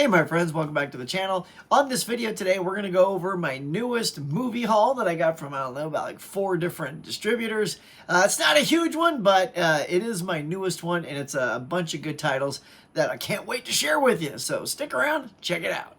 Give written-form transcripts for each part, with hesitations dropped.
Hey my friends, welcome back to the channel. On this video today, we're going to go over my newest movie haul that I got from, I don't know, about like 4 different distributors. It's not a huge one, but it is my newest one, and it's a bunch of good titles that I can't wait to share with you. So stick around, check it out.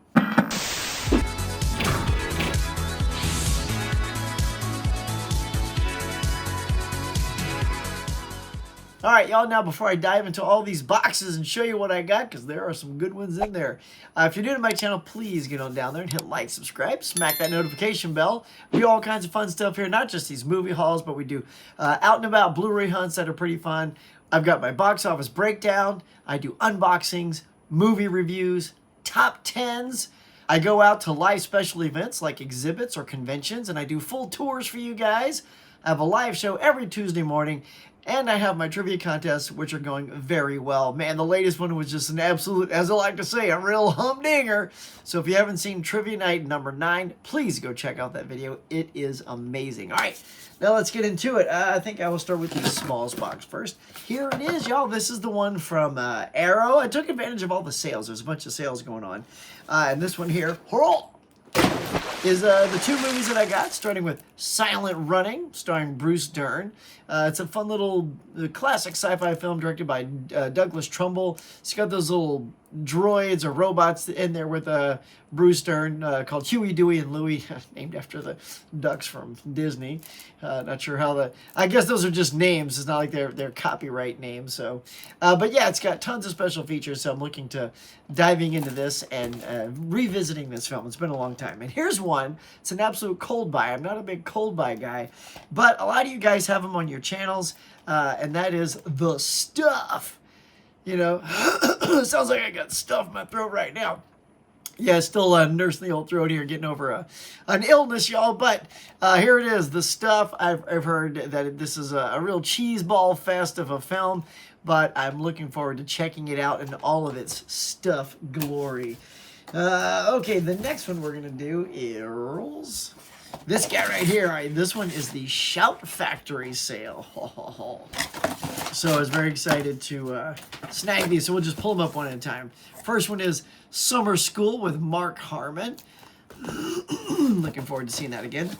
All right, y'all, now before I dive into all these boxes and show you what I got, because there are some good ones in there. If you're new to my channel, please get on down there and hit like, subscribe, smack that notification bell. We do all kinds of fun stuff here, not just these movie hauls, but we do out and about Blu-ray hunts that are pretty fun. I've got my box office breakdown. I do unboxings, movie reviews, top 10s. I go out to live special events like exhibits or conventions, and I do full tours for you guys. I have a live show every Tuesday morning, and I have my trivia contests, which are going very well. Man, the latest one was just an absolute, as I like to say, a real humdinger. So if you haven't seen Trivia Night number 9, please go check out that video. It is amazing. All right, now let's get into it. I think I will start with the smallest box first. Here it is, y'all. This is the one from Arrow. I took advantage of all the sales. There's a bunch of sales going on. And this one here, is the 2 movies that I got, starting with Silent Running, starring Bruce Dern. It's a fun little classic sci-fi film directed by Douglas Trumbull. It's got those little droids or robots in there with Bruce Dern called Huey, Dewey, and Louie, named after the ducks from Disney. Not sure how I guess those are just names. It's not like they're copyright names. So, but yeah, it's got tons of special features. So I'm looking to diving into this and revisiting this film. It's been a long time. And here's one. It's an absolute cold buy. I'm not a big cold buy guy, but a lot of you guys have them on your channels, and that is The Stuff. You know, sounds like I got stuff in my throat right now. Yeah, still nursing the old throat here, getting over an illness, y'all. But here it is, The Stuff. I've heard that this is a real cheeseball fest of a film, but I'm looking forward to checking it out in all of its stuff glory. Okay, the next one we're going to do is this guy right here. All right, this one is the Shout Factory sale. So I was very excited to snag these, so we'll just pull them up one at a time. First one is Summer School with Mark Harmon. Looking forward to seeing that again.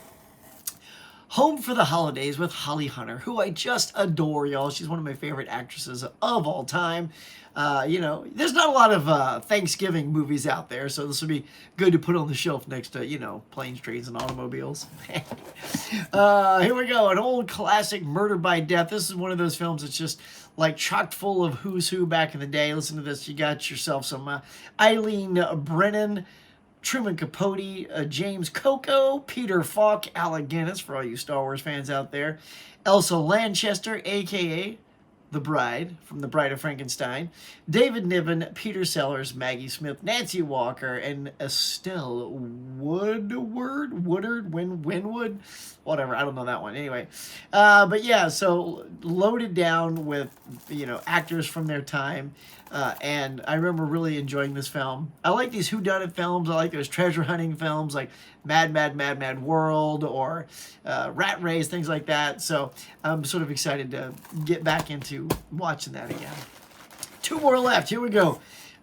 Home for the Holidays with Holly Hunter, who I just adore, y'all. She's one of my favorite actresses of all time. You know, there's not a lot of Thanksgiving movies out there, so this would be good to put on the shelf next to, you know, Planes, Trains, and Automobiles. Here we go, an old classic, Murder by Death. This is one of those films that's just like chock full of who's who back in the day. Listen to this. You got yourself some Eileen Brennan, Truman Capote, James Coco, Peter Falk, Alec Guinness, for all you Star Wars fans out there, Elsa Lanchester, a.k.a. The Bride, from The Bride of Frankenstein, David Niven, Peter Sellers, Maggie Smith, Nancy Walker, and Estelle Woodward, Winwood, whatever, I don't know that one. Anyway, but yeah, so loaded down with, you know, actors from their time, and I remember really enjoying this film. I like these whodunit films. I like those treasure hunting films like Mad World or Rat Race, things like that. So I'm sort of excited to get back into watching that again. 2 more left. Here we go.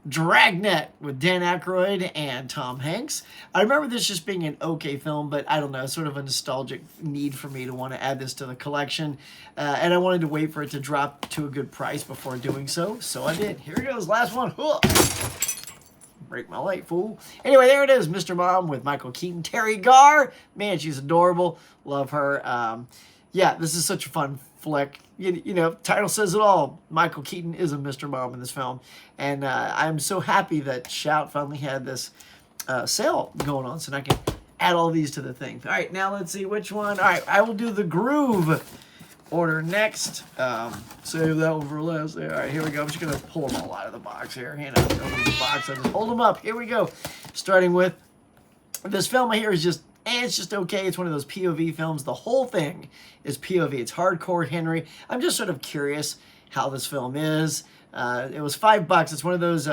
Dragnet with Dan Aykroyd and Tom Hanks. I remember this just being an okay film, but I don't know, sort of a nostalgic need for me to want to add this to the collection. And I wanted to wait for it to drop to a good price before doing so. So I did. Here it goes. Last one. Break my leg, fool. Anyway, there it is. Mr. Mom with Michael Keaton. Terry Garr. Man, she's adorable. Love her. Yeah, this is such a fun flick. You know, title says it all. Michael Keaton is a Mr. Mom in this film. And I'm so happy that Shout finally had this sale going on so I can add all these to the thing. All right, now let's see which one. All right, I will do the GRUV order next. Save that one for last. All right, here we go. I'm just going to pull them all out of the box here. Open the box. I just hold them up. Here we go. Starting with this film here is just, it's just okay. It's one of those POV films. The whole thing is POV. It's hardcore Henry. I'm just sort of curious how this film is. It was $5. It's one of those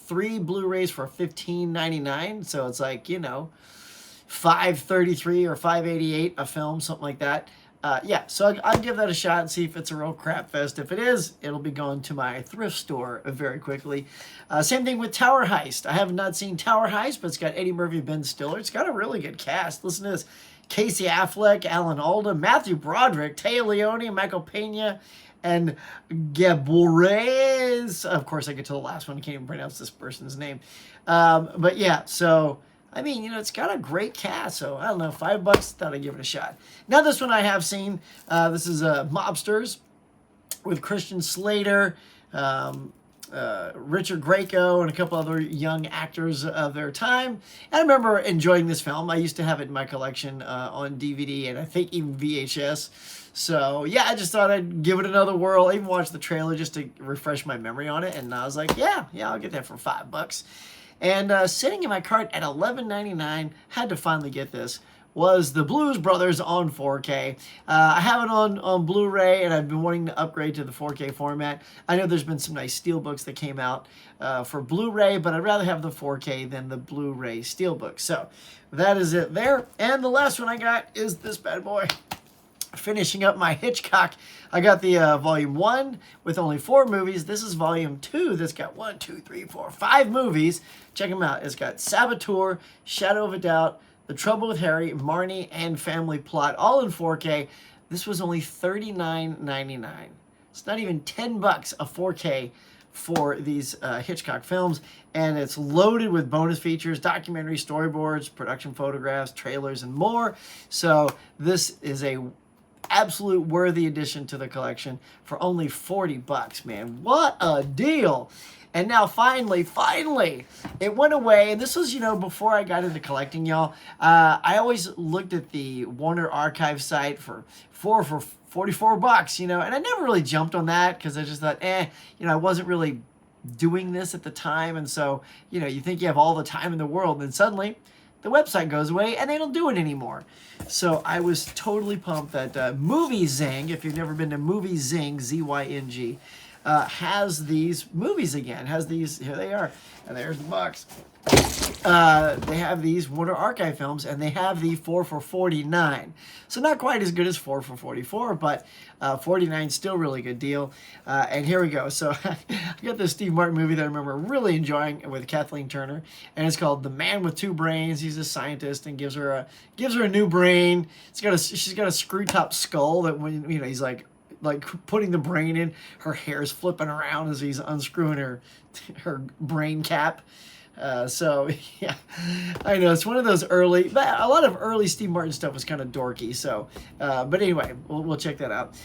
3 Blu-rays for $15.99. So it's like, you know, $5.33 or $5.88 a film, something like that. yeah, so I'll give that a shot and see if it's a real crap fest. If it is, it'll be going to my thrift store very quickly. Same thing with Tower Heist. I have not seen Tower Heist, but it's got Eddie Murphy, Ben Stiller. It's got a really good cast. Listen to this. Casey Affleck, Alan Alda, Matthew Broderick, Taya Leone, Michael Pena, and Gabores. Of course, I get to the last one. I can't even pronounce this person's name. But yeah, so... I mean, you know, it's got a great cast, so I don't know, $5, thought I'd give it a shot. Now this one I have seen, this is Mobsters with Christian Slater, Richard Grieco, and a couple other young actors of their time. And I remember enjoying this film. I used to have it in my collection on DVD and I think even VHS. So yeah, I just thought I'd give it another whirl. I even watched the trailer just to refresh my memory on it, and I was like, yeah, I'll get that for $5. And sitting in my cart at $11.99, had to finally get this, was the Blues Brothers on 4K. I have it on Blu-ray, and I've been wanting to upgrade to the 4K format. I know there's been some nice steelbooks that came out for Blu-ray, but I'd rather have the 4K than the Blu-ray steelbook. So that is it there. And the last one I got is this bad boy. Finishing up my Hitchcock, I got the volume 1 with only 4 movies. This is volume 2 that's got 1, 2, 3, 4, 5 movies. Check them out. It's got Saboteur, Shadow of a Doubt, The Trouble with Harry, Marnie, and Family Plot, all in 4K. This was only $39.99. It's not even $10 a 4K for these Hitchcock films, and it's loaded with bonus features, documentary storyboards, production photographs, trailers, and more. So this is a absolute worthy addition to the collection for only $40, man. What a deal. And now finally, it went away. And this was, you know, before I got into collecting, y'all. I always looked at the Warner Archive site for $44, you know, and I never really jumped on that because I just thought, you know, I wasn't really doing this at the time. And so, you know, you think you have all the time in the world, and then suddenly the website goes away and they don't do it anymore. So I was totally pumped that Movie Zing, if you've never been to Movie Zing, Z-Y-N-G, has these movies again. Has these, here they are, and there's the box. They have these Warner Archive films, and they have the 4 for $49. So not quite as good as 4 for $44, but $49 still really good deal. And here we go. So I got this Steve Martin movie that I remember really enjoying with Kathleen Turner, and it's called The Man with Two Brains. He's a scientist and gives her a new brain. She's got a screw top skull that when you know he's like putting the brain in, her hair's flipping around as he's unscrewing her brain cap. So yeah, I know it's one of those early, but a lot of early Steve Martin stuff was kind of dorky. So, but anyway, we'll check that out.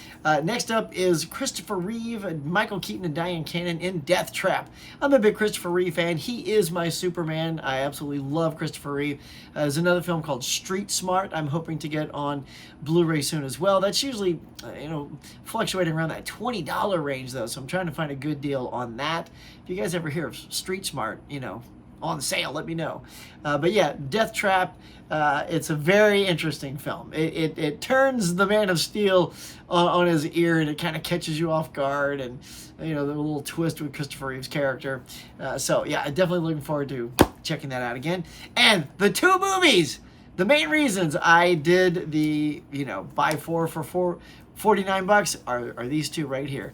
Next up is Christopher Reeve, Michael Keaton, and Diane Cannon in Death Trap. I'm a big Christopher Reeve fan. He is my Superman. I absolutely love Christopher Reeve. There's another film called Street Smart. I'm hoping to get on Blu-ray soon as well. That's usually, you know, fluctuating around that $20 range though. So I'm trying to find a good deal on that. If you guys ever hear of Street Smart, you know, on sale, let me know. But yeah, Death Trap, it's a very interesting film. It turns the Man of Steel on his ear, and it kind of catches you off guard, and you know, the little twist with Christopher Reeve's character. So yeah, I'm definitely looking forward to checking that out again. And the 2 movies, the main reasons I did the, you know, buy 4 for $49 are these 2 right here.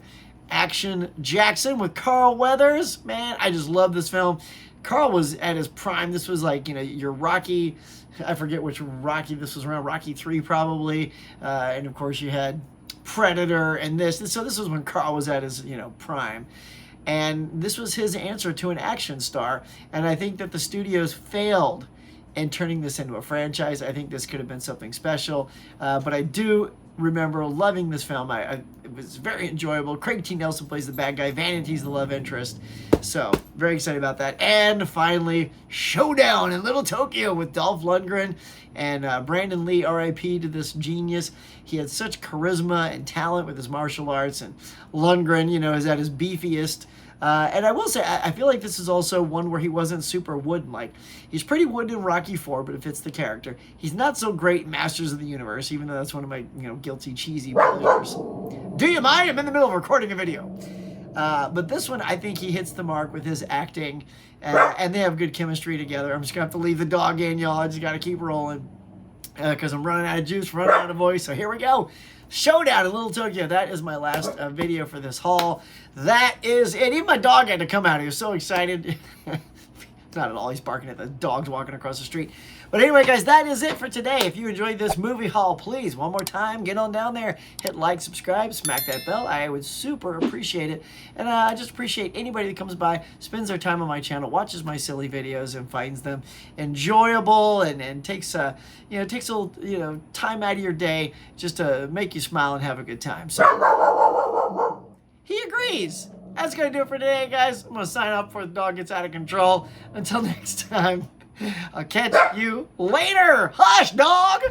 Action Jackson with Carl Weathers. Man, I just love this film. Carl was at his prime. This was like, you know, your Rocky, I forget which Rocky, this was around Rocky 3 probably. And of course you had Predator and this. So this was when Carl was at his, you know, prime. And this was his answer to an action star. And I think that the studios failed in turning this into a franchise. I think this could have been something special. But I do remember loving this film. It was very enjoyable. Craig T. Nelson plays the bad guy. Vanity's the love interest. So, very excited about that. And finally, Showdown in Little Tokyo with Dolph Lundgren and Brandon Lee, R.I.P. to this genius. He had such charisma and talent with his martial arts, and Lundgren, you know, is at his beefiest. And I will say, I feel like this is also one where he wasn't super wooden-like. He's pretty wooden in Rocky IV, but it fits the character. He's not so great in Masters of the Universe, even though that's one of my, you know, guilty, cheesy failures. Do you mind? I'm in the middle of recording a video. But this one, I think he hits the mark with his acting, and they have good chemistry together. I'm just going to have to leave the dog in, y'all. I just got to keep rolling. because I'm running out of juice, running out of voice. So here we go. Showdown in Little Tokyo. That is my last video for this haul. That is it. Even my dog had to come out. He was so excited. Not at all. He's barking at the dogs walking across the street. But anyway, guys, that is it for today. If you enjoyed this movie haul, please, one more time, get on down there, hit like, subscribe, smack that bell. I would super appreciate it. And I just appreciate anybody that comes by, spends their time on my channel, watches my silly videos, and finds them enjoyable and takes a little time out of your day just to make you smile and have a good time. So he agrees. That's going to do it for today, guys. I'm going to sign up before the dog gets out of control. Until next time, I'll catch you later. Hush, dog!